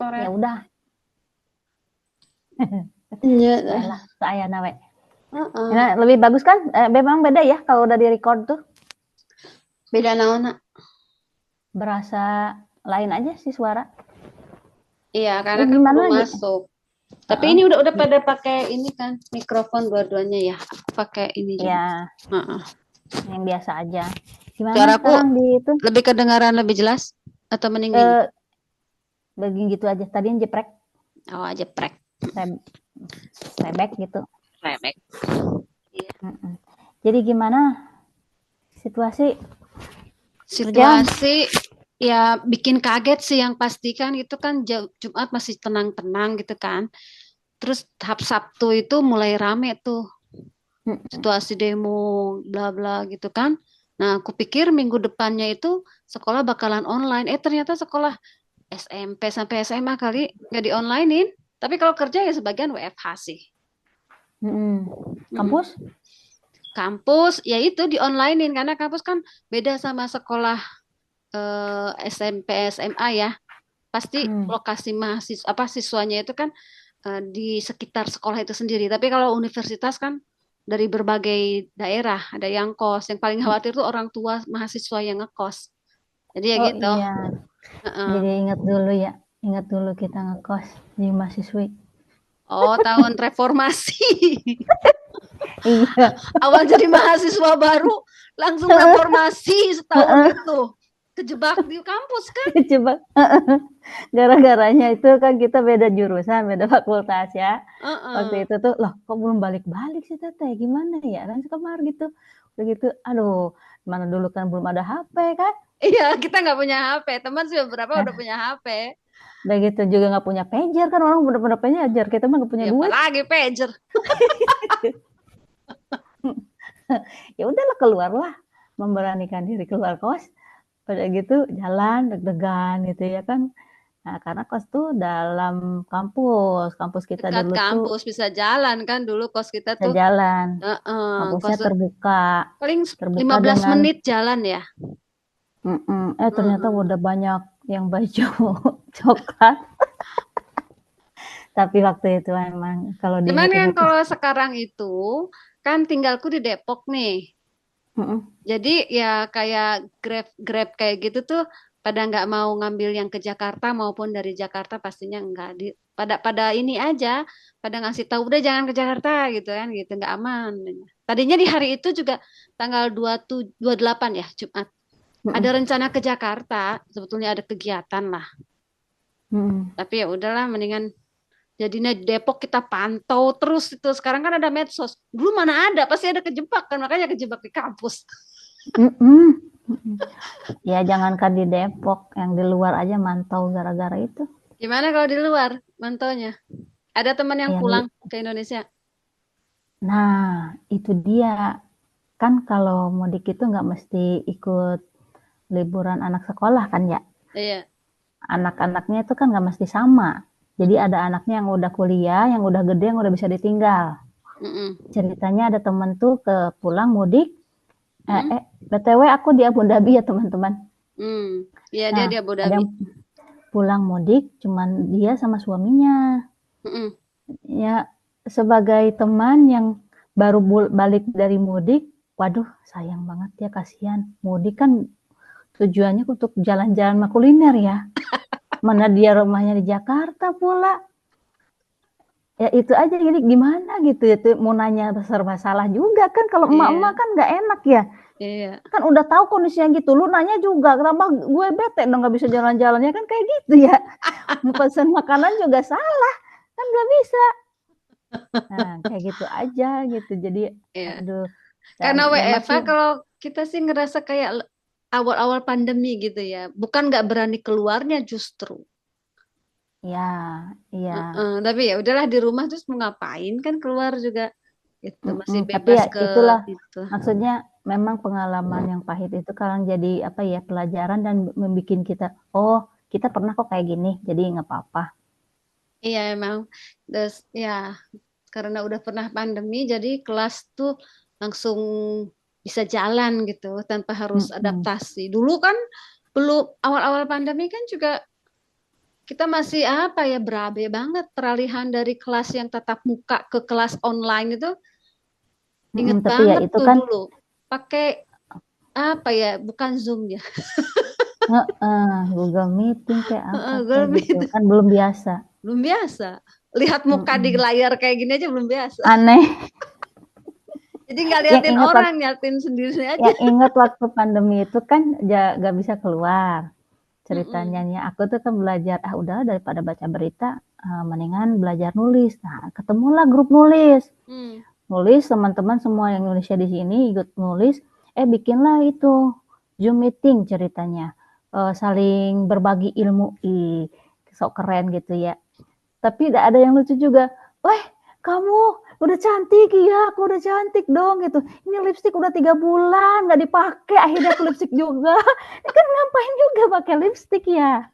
Ya motornya. udah, Iya dah. salah saya nawe. Heeh. Nah, lebih bagus kan? Memang beda ya kalau udah di record tuh, Beda naon. berasa lain aja sih suara. Iya, karena Ya kan gimana belum lagi? masuk. Tapi Heeh. ini udah pada pakai ini kan mikrofon dua-duanya ya. Aku pakai ini juga. Ya, Heeh. yang biasa aja. Gimana Suaraku sekarang di itu? lebih kedengaran lebih jelas atau mending ini? Eh, Begini gitu aja. Tadi yang jeprek, Oh, aja prek. rebek gitu. Remek. Iya. Mm-mm. Jadi gimana situasi kerjaan? Situasi ya bikin kaget sih yang pasti kan itu kan Jumat masih tenang-tenang gitu kan. Terus tahap Sabtu itu mulai rame tuh Mm-mm. situasi demo bla bla gitu kan. Nah, aku pikir minggu depannya itu sekolah bakalan online. Ternyata sekolah SMP sampai SMA kali nggak di onlinein. Tapi kalau kerja ya sebagian WFH sih. Mm-mm. Mm-mm. Kampus? Kampus ya itu di onlinein karena kampus kan beda sama sekolah SMP SMA ya. Pasti Hmm. lokasi mahasiswa apa siswanya itu kan di sekitar sekolah itu sendiri. Tapi kalau universitas kan dari berbagai daerah, ada yang kos. Yang paling khawatir tuh orang tua mahasiswa yang ngekos. Jadi ya Oh gitu. iya, Heeh. jadi ingat dulu ya. Ingat dulu kita ngekos di mahasiswi. Oh, tahun reformasi. Iya. Awal jadi mahasiswa baru, langsung reformasi setahun itu. Kejebak di kampus kan? Coba. Gara-garanya itu kan kita beda jurusan, beda fakultas ya. Waktu Heeh. itu tuh, loh kok belum balik-balik sih Teteh, gimana ya? Dan sekamar gitu. Udah gitu, aduh, mana dulu kan belum ada HP kan? Iya, kita nggak punya HP. Teman sih beberapa udah Nah, punya HP. udah gitu juga nggak punya pager kan, orang bener-bener pager. Kita mah nggak punya Ya duit. apalagi pager. Ya udahlah keluarlah, memberanikan diri keluar kos. Pada gitu jalan deg-degan gitu ya kan. Nah, karena kos tuh dalam kampus. Kampus kita Dekat dulu tuh kampus bisa jalan kan dulu kos kita bisa tuh. jalan. Heeh, Kampusnya kos terbuka. paling Terbuka 15 dengan menit jalan ya. ternyata Heeh. udah banyak yang baju coklat. Tapi waktu itu emang kalau Cuman kan diinget-inget tuh. kalau sekarang itu kan tinggalku di Depok nih. Mm-mm. Jadi ya kayak Grab Grab kayak gitu tuh pada nggak mau ngambil yang ke Jakarta maupun dari Jakarta pastinya nggak di pada pada ini aja pada ngasih tahu udah jangan ke Jakarta gitu kan gitu nggak aman. Tadinya di hari itu juga tanggal 27 28 ya Jumat ada Mm-mm. rencana ke Jakarta sebetulnya ada kegiatan lah Mm-mm. tapi ya udahlah mendingan jadinya di Depok kita pantau terus itu sekarang kan ada medsos dulu mana ada pasti ada kejebak kan makanya kejebak di kampus. Mm-mm. Mm-mm. Ya jangankan di Depok, yang di luar aja mantau gara-gara itu. Gimana kalau di luar mantaunya? Ada teman yang Ya, pulang ke Indonesia? nah itu dia. Kan kalau mudik itu nggak mesti ikut liburan anak sekolah kan ya. Iya. Anak-anaknya itu kan nggak mesti sama. Jadi ada anaknya yang udah kuliah, yang udah gede, yang udah bisa ditinggal. Mm-mm. Ceritanya ada temen tuh ke pulang mudik. Mm-mm. BTW aku di Abu Dhabi ya teman-teman. Hmm. Iya dia Nah, di Abu ada Dhabi. yang pulang mudik, cuman dia sama suaminya. Mm-mm. Ya, sebagai teman yang baru balik dari mudik, waduh sayang banget ya, kasihan. Mudik kan tujuannya untuk jalan-jalan sama kuliner ya. Mana dia rumahnya di Jakarta pula. Ya itu aja, jadi gimana gitu ya, tuh mau nanya serba salah juga kan, kalau emak-emak Iya. kan nggak enak ya. Iya. Kan udah tahu kondisinya gitu, lu nanya juga, kenapa gue bete dong nggak bisa jalan-jalannya kan kayak gitu ya. Mau pesan makanan juga salah, kan nggak bisa. Nah, kayak gitu aja gitu. Jadi, Iya. aduh, dan Karena memang WFH sih, kalau kita sih ngerasa kayak awal-awal pandemi gitu ya. Bukan nggak berani keluarnya justru. ya, iya. Tapi ya udahlah di rumah terus mau ngapain kan keluar juga. Itu masih Tapi bebas ya ke itulah, itu. maksudnya memang pengalaman yang pahit itu kalau jadi apa ya, pelajaran dan membuat kita, oh kita pernah kok kayak gini, jadi nggak apa-apa. Iya emang. Terus ya karena udah pernah pandemi jadi kelas tuh langsung bisa jalan gitu tanpa harus Mm-mm. adaptasi. Dulu kan belum awal-awal pandemi kan juga kita masih apa ya, berabe banget peralihan dari kelas yang tatap muka ke kelas online itu. Ingat Tapi ya banget itu tuh kan dulu. Pakai apa ya? Bukan Zoom ya. Google Meeting kayak apa Google kayak gitu Meet. kan belum biasa. Belum biasa. Lihat muka di Mm-mm. layar kayak gini aja belum biasa. Aneh. Jadi nggak Yang liatin ingat orang, liatin sendiri aja. yang ingat waktu pandemi itu kan gak bisa keluar. Ceritanya Mm-mm. nih, aku tuh kan belajar, udah daripada baca berita, mendingan belajar nulis. Nah, ketemulah grup nulis. Hmm. Nulis teman-teman semua yang Indonesia di sini ikut nulis. Bikinlah itu Zoom meeting ceritanya. Saling berbagi ilmu. Sok keren gitu ya. Tapi ada yang lucu juga. Weh, kamu udah cantik ya, aku udah cantik dong gitu. Ini lipstik udah 3 bulan nggak dipakai, akhirnya aku lipstik juga. Ini kan ngapain juga pakai lipstik ya?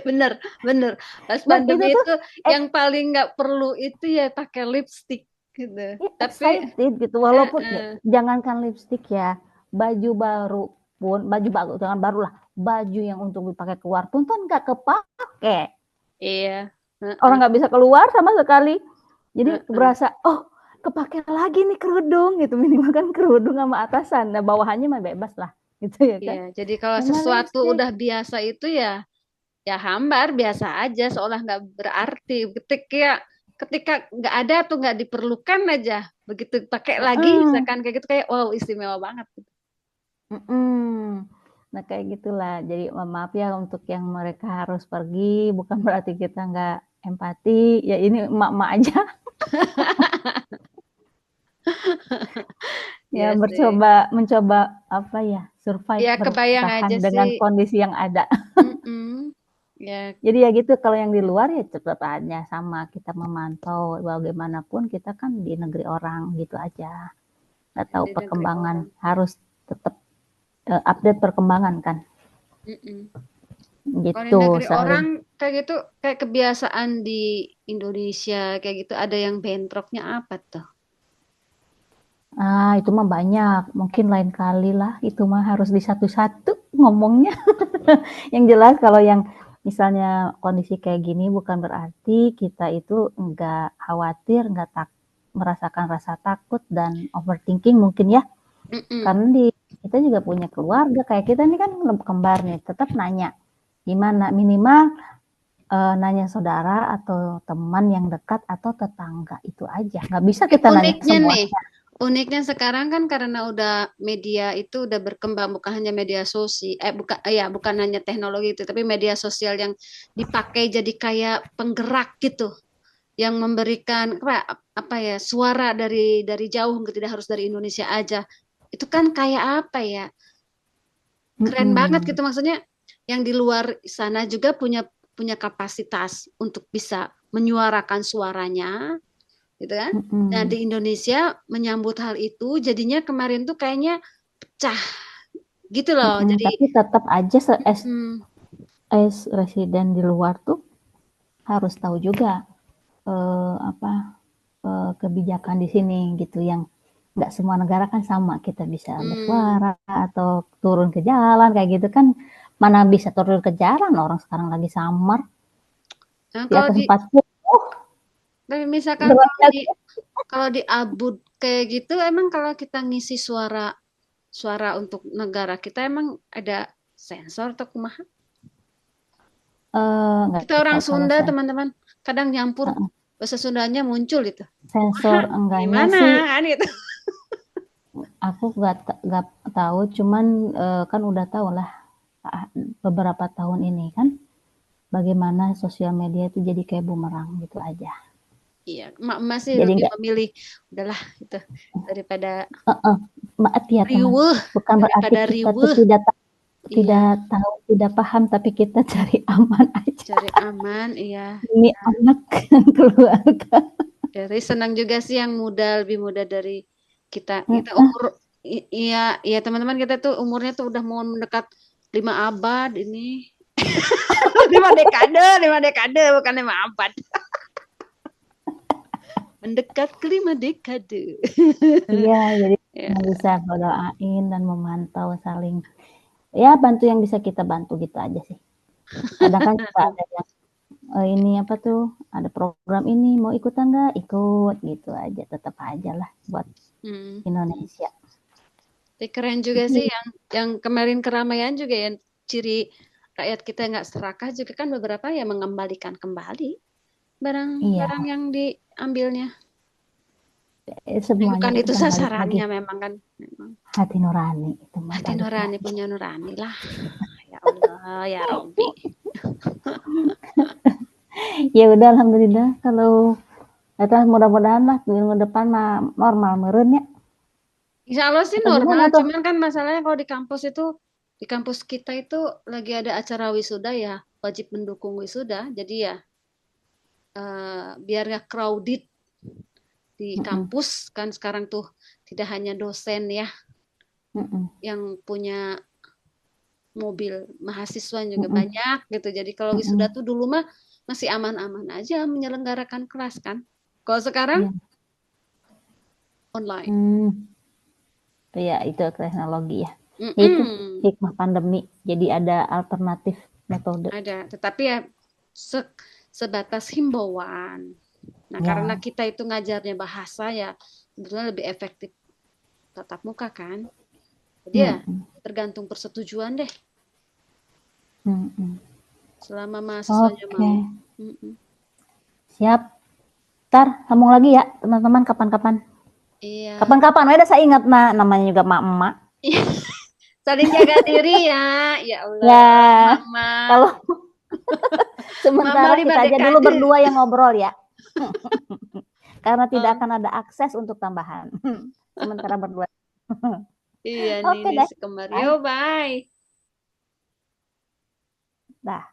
Bener, bener. Pas Dan itu pandemi tuh itu yang paling nggak perlu itu ya pakai lipstick gitu. Tapi excited gitu, eh, walaupun ya, eh, jangankan lipstik ya, baju baru pun, baju baru jangan baru lah, baju yang untuk dipakai keluar pun kan nggak kepake. iya, Orang eh, nggak bisa keluar sama sekali. Jadi eh. berasa, oh kepake lagi nih kerudung gitu, minimal kan kerudung sama atasan, nah bawahannya mah bebas lah gitu ya Iya, kan. jadi kalau Sama sesuatu lipstik. udah biasa itu ya ya hambar biasa aja seolah nggak berarti. Ketika nggak ada tuh nggak diperlukan aja. Begitu pakai lagi Mm-mm. misalkan kayak gitu kayak wow istimewa banget gitu. Mm-mm. Nah kayak gitulah. Jadi maaf ya untuk yang mereka harus pergi, bukan berarti kita nggak empati. Ya ini emak-emak aja ya Iya sih. mencoba apa ya survive Ya kebayang bertahan aja dengan sih. kondisi yang ada. Mm-mm. Ya, Jadi ya gitu kalau yang di luar ya tetap aja sama kita memantau bagaimanapun kita kan di negeri orang gitu aja. Nggak tahu di negeri perkembangan orang. harus tetap update perkembangan kan Mm-mm. Kalau di gitu negeri saling. orang kayak gitu, kayak kebiasaan di Indonesia kayak gitu ada yang bentroknya apa tuh? Itu mah banyak. Mungkin lain kali lah. Itu mah harus di satu-satu ngomongnya. Yang jelas kalau yang misalnya kondisi kayak gini bukan berarti kita itu enggak khawatir, enggak merasakan rasa takut dan overthinking mungkin ya. Mm-mm. Karena kita juga punya keluarga. Kayak kita ini kan kembar nih. Tetap nanya. Gimana? Minimal nanya saudara atau teman yang dekat atau tetangga. Itu aja. Nggak bisa kita nanya ke Uniknya semua. nih, uniknya sekarang kan karena udah media itu udah berkembang bukan hanya media sosial, bukan hanya teknologi itu, tapi media sosial yang dipakai jadi kayak penggerak gitu, yang memberikan apa ya suara dari jauh, tidak harus dari Indonesia aja. Itu kan kayak apa ya? Keren banget Mm-mm. gitu maksudnya yang di luar sana juga punya punya kapasitas untuk bisa menyuarakan suaranya gitu kan. Nah, di Mm-mm. Indonesia menyambut hal itu jadinya kemarin tuh kayaknya pecah gitu loh. Mm-mm. Jadi Tapi tetap aja hmm, as residen di luar tuh harus tahu juga apa kebijakan di sini gitu yang nggak semua negara kan sama kita bisa hmm. bersuara atau turun ke jalan kayak gitu kan mana bisa turun ke jalan orang sekarang lagi samar Nah, di atas 40 tapi misalkan derajat. kalau di Abud kayak gitu emang kalau kita ngisi suara suara untuk negara kita emang ada sensor atau kumaha? Nggak Kita orang tahu kalau Sunda, teman-teman, kadang nyampur bahasa Sundanya muncul itu. Kumaha? sensor enggaknya Gimana sih kan itu? aku nggak tahu cuman kan udah tahu lah beberapa tahun ini kan bagaimana sosial media itu jadi kayak bumerang gitu aja. Iya, emak sih Jadi lebih nggak, memilih udahlah itu daripada maaf ya teman, riweuh, bukan berarti daripada kita tuh riweuh. tidak Iya, tahu, tidak paham, tapi kita cari aman aja cari aman, iya. demi anak dan keluarga. Dari senang juga sih yang muda, lebih muda dari kita. Kita Heeh. iya, iya teman-teman kita tuh umurnya tuh udah mau mendekat 5 abad ini. 5 dekade, bukan 5 abad. Mendekat ke 5 dekade. Iya, jadi Ya, cuma bisa doain dan memantau saling, ya bantu yang bisa kita bantu gitu aja sih. Kadang kan suka ada yang ini apa tuh, ada program ini mau ikutan nggak? Ikut gitu aja, tetap aja lah buat Hmm. Indonesia. Tapi keren juga sih yang kemarin keramaian juga ya, ciri rakyat kita nggak serakah juga kan beberapa ya mengembalikan kembali Iya, barang-barang yang diambilnya. semuanya Bukan itu itu kan balik lagi sasarannya memang kan. Memang. hati nurani itu mah Hati balik nurani lagi. punya nurani lah. Ya Allah, ya Robbi. Ya udah alhamdulillah kalau eta mudah-mudahan lah minggu depan mah normal meureun ya. Insya Allah sih Atau normal, gimana tuh? cuman kan masalahnya kalau di kampus itu, di kampus kita itu lagi ada acara wisuda ya, wajib mendukung wisuda. Jadi ya biar nggak crowded di Mm-mm, kampus kan sekarang tuh tidak hanya dosen ya mm-mm, yang punya mobil, mahasiswa juga mm-mm, banyak gitu. Jadi kalau wisuda mm-mm. tuh dulu mah masih aman-aman aja menyelenggarakan kelas kan. Kalau sekarang Iya. online. Ya itu teknologi ya. Ya itu Mm-mm. hikmah pandemi. Jadi ada alternatif metode. Ada, tetapi ya sebatas himbauan. Nah, karena Ya. kita itu ngajarnya bahasa ya sebetulnya lebih efektif tatap muka kan. Jadi ya Mm-mm, tergantung persetujuan deh mm-mm. selama mahasiswanya Oke, mau. Mm-mm. siap. Ntar sambung lagi ya teman-teman kapan-kapan. Iya. Kapan-kapan, udah saya ingat namanya juga mak-emak. Saling jaga diri ya. Ya Allah, Ya, Mama. kalau Mama sementara 5 kita aja dulu dekade. berdua yang ngobrol ya. Karena tidak Oh, akan ada akses untuk tambahan. Sementara berdua. iya Oke Nini deh. si kembar. Yo, Bye. bye. Dah.